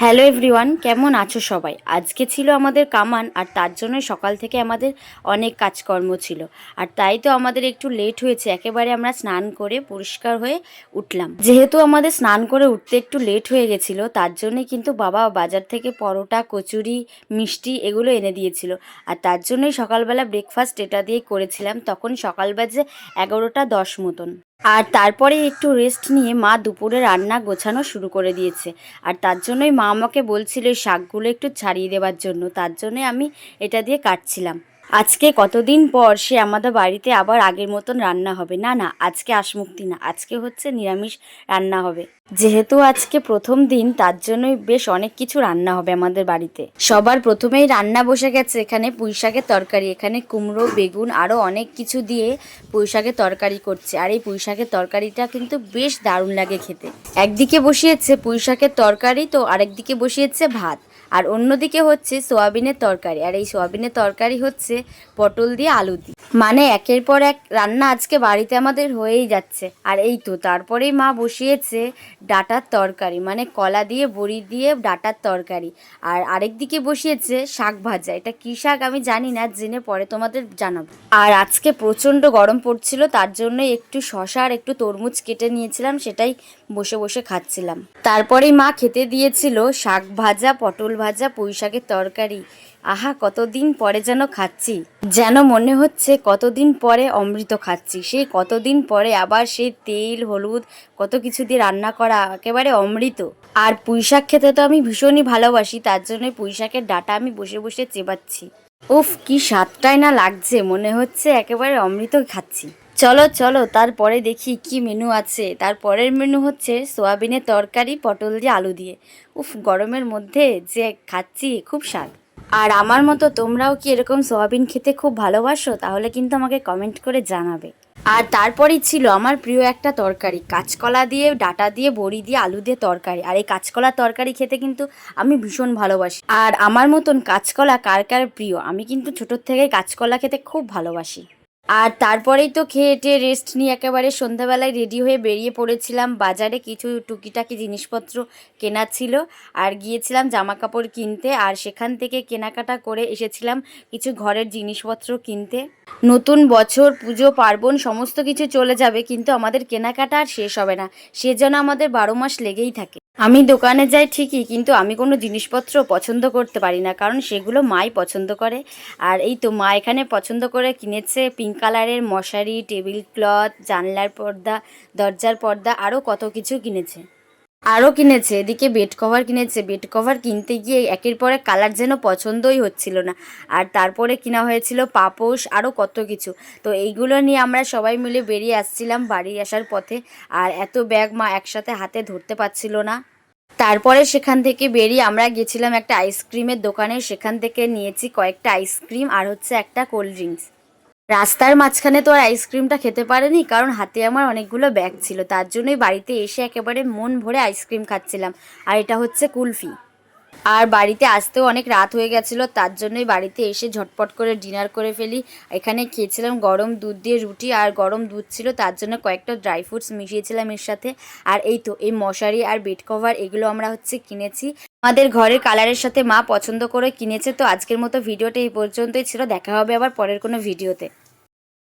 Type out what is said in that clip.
Hello everyone, কেমন আছো সবাই? আজকে ছিল আমাদের কামান, আর তার জন্য সকাল থেকে আমাদের অনেক কাজকর্ম ছিল। আর তাই তো আমাদের একটু লেট হয়েছে। একেবারে আমরা স্নান করে পরিষ্কার হয়ে উঠলাম। যেহেতু আমাদের স্নান করে উঠতে একটু লেট হয়ে গেছিলো, তার জন্যই কিন্তু বাবা বাজার থেকে পরোটা, কচুরি, মিষ্টি এগুলো এনে দিয়েছিল। আর তার জন্যই সকালবেলা ব্রেকফাস্ট এটা দিয়েই করেছিলাম। তখন সকাল বাজে 11টা 10 মতন। আর তারপরে একটু রেস্ট নিয়ে মা দুপুরে রান্না গোছানো শুরু করে দিয়েছে। আর তার জন্যই মা আমাকে বলছিল এই শাকগুলো একটু ছাড়িয়ে দেওয়ার জন্য। তার জন্যই আমি এটা দিয়ে কাটছিলাম। আজকে কতদিন পর সে আমাদের বাড়িতে আবার আগের মতন রান্না হবে। না না, আজকে আশমুক্তি না, আজকে হচ্ছে নিরামিষ রান্না হবে। যেহেতু আজকে প্রথম দিন, তার জন্যই বেশ অনেক কিছু রান্না হবে আমাদের বাড়িতে। সবার প্রথমেই রান্না বসে গেছে। এখানে পুঁই শাকের তরকারি, এখানে কুমড়ো, বেগুন আরও অনেক কিছু দিয়ে পুঁই শাকের তরকারি করছে। আর এই পুঁই শাকের তরকারিটা কিন্তু বেশ দারুণ লাগে খেতে। একদিকে বসিয়েছে পুঁই শাকের তরকারি, তো আরেকদিকে বসিয়েছে ভাত। আর অন্যদিকে হচ্ছে সোয়াবিনের তরকারি। আর এই সোয়াবিনের তরকারি হচ্ছে পটল দিয়ে আলু দিয়ে। মানে একের পর এক রান্না আজকে বাড়িতে আমাদের হয়েই যাচ্ছে। আর এই তো তারপরেই মা বসিয়েছে ডাঁটার তরকারি, মানে কলা দিয়ে বড়ি দিয়ে ডাঁটার তরকারি। আর আরেক দিকে বসিয়েছে শাক ভাজা। এটা কী শাক আমি জানি না, জেনে পরে তোমাদের জানাবো। আর আজকে প্রচণ্ড গরম পড়ছিল, তার জন্য একটু শসা আর একটু তরমুজ কেটে নিয়েছিলাম, সেটাই বসে বসে খাচ্ছিলাম। তারপরেই মা খেতে দিয়েছিল শাক ভাজা, পটল ভাজা, পুঁই শাকের তরকারি। আহা, কতদিন পরে যেন খাচ্ছি, যেন মনে হচ্ছে কতদিন পরে অমৃত খাচ্ছি। সেই কতদিন পরে আবার সেই তেল হলুদ কত কিছু দিয়ে রান্না করা, একেবারে অমৃত। আর পুঁই শাক খেতে তো আমি ভীষণই ভালোবাসি, তার জন্য পুঁই শাকের ডাঁটা আমি বসে বসে চেবাচ্ছি। উফ, কি স্বাদটাই না লাগছে, মনে হচ্ছে একেবারে অমৃত খাচ্ছি। চলো চলো, তারপরে দেখি কি মেনু আছে। তারপরের মেনু হচ্ছে সোয়াবিনের তরকারি পটল দিয়ে আলু দিয়ে। উফ, গরমের মধ্যে যে খাচ্ছি, খুব স্বাদ। আর আমার মতো তোমরাও কি এরকম সোয়াবিন খেতে খুব ভালোবাসো? তাহলে কিন্তু আমাকে কমেন্ট করে জানাবে। আর তারপরেই ছিল আমার প্রিয় একটা তরকারি, কাঁচকলা দিয়ে ডাঁটা দিয়ে বড়ি দিয়ে আলু দিয়ে তরকারি। আর এই কাঁচকলার তরকারি খেতে কিন্তু আমি ভীষণ ভালোবাসি। আর আমার মতন কাঁচকলা কার কার প্রিয়? আমি কিন্তু ছোটোর থেকেই কাঁচকলা খেতে খুব ভালোবাসি। আর তারপরেই তো খেয়ে টেয়ে রেস্ট নিয়ে একেবারে সন্ধ্যাবেলায় রেডি হয়ে বেরিয়ে পড়েছিলাম বাজারে। কিছু টুকিটাকি জিনিসপত্র কেনার ছিল, আর গিয়েছিলাম জামা কাপড় কিনতে। আর সেখান থেকে কেনাকাটা করে এসেছিলাম কিছু ঘরের জিনিসপত্র কিনতে। নতুন বছর, পুজো পার্বণ সমস্ত কিছু চলে যাবে, কিন্তু আমাদের কেনাকাটা আর শেষ হবে না। সে যেন আমাদের 12 মাস লেগেই থাকে। আমি দোকানে যাই ঠিকই, কিন্তু আমি কোনো জিনিসপত্র পছন্দ করতে পারি না, কারণ সেগুলো মাই পছন্দ করে। আর এই তো মা এখানে পছন্দ করে কিনেছে পিঙ্ক কালারের মশারি, টেবিল ক্লথ, জানলার পর্দা, দরজার পর্দা, আরও কত কিছু কিনেছে। আরও কিনেছে এদিকে বেড কভার কিনেছে। বেড কভার কিনতে গিয়ে একের পর এক কালার যেন পছন্দই হচ্ছিল না। আর তারপরে কিনা হয়েছিল পাপোশ, আরও কত কিছু। তো এইগুলো নিয়ে আমরা সবাই মিলে বেরিয়ে আসছিলাম বাড়ি আসার পথে। আর এত ব্যাগ মা একসাথে হাতে ধরতে পারছিল না। তারপরে সেখান থেকে বেরিয়ে আমরা গেছিলাম একটা আইসক্রিমের দোকানে। সেখান থেকে নিয়েছি কয়েকটা আইসক্রিম আর হচ্ছে একটা কোল্ড ড্রিঙ্কস। রাস্তার মাঝখানে তো আর আইসক্রিমটা খেতে পারিনি, কারণ হাতে আমার অনেকগুলো ব্যাগ ছিল। তার জন্যই বাড়িতে এসে একেবারে মন ভরে আইসক্রিম খাচ্ছিলাম। আর এটা হচ্ছে কুলফি। আর বাড়িতে আসতেও অনেক রাত হয়ে গেছিলো, তার জন্যই বাড়িতে এসে ঝটপট করে ডিনার করে ফেলি। এখানে খেয়েছিলাম গরম দুধ দিয়ে রুটি, আর গরম দুধ ছিল, তার জন্য কয়েকটা ড্রাই ফ্রুটস মিশিয়েছিলাম এর সাথে। আর এই তো এই মশারি আর বেড কভার এগুলো আমরা হচ্ছে কিনেছি আমাদের ঘরের কালারের সাথে, মা পছন্দ করে কিনেছে। তো আজকের মতো ভিডিওটা এই পর্যন্তই ছিল। দেখা হবে আবার পরের কোনো ভিডিওতে।